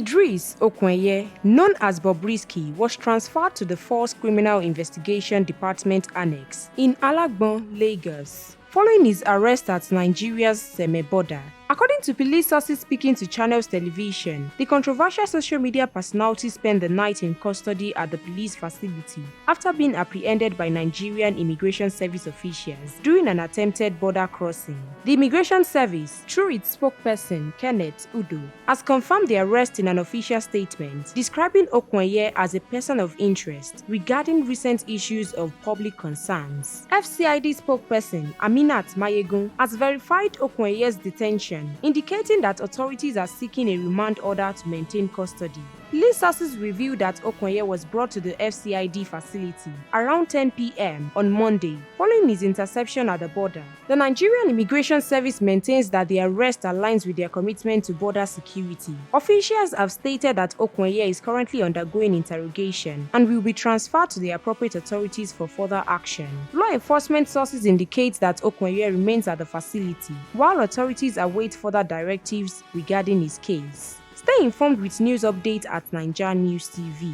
Idris Okuneye, known as Bobrisky, was transferred to the Force Criminal Investigation Department Annex in Alagbon, Lagos, following his arrest at Nigeria's Seme border. According to police sources speaking to Channels Television, the controversial social media personality spent the night in custody at the police facility after being apprehended by Nigerian Immigration Service officials during an attempted border crossing. The Immigration Service, through its spokesperson Kenneth Udo, has confirmed the arrest in an official statement, describing Okuneye as a person of interest regarding recent issues of public concerns. FCID spokesperson Aminat Mayegun has verified Okunye's detention, indicating that authorities are seeking a remand order to maintain custody. Police sources revealed that Okuneye was brought to the FCID facility around 10 p.m. on Monday, following his interception at the border. The Nigerian Immigration Service maintains that the arrest aligns with their commitment to border security. Officials have stated that Okuneye is currently undergoing interrogation and will be transferred to the appropriate authorities for further action. Law enforcement sources indicate that Okuneye remains at the facility, while authorities await further directives regarding his case. Stay informed with news updates at NaijaNews TV.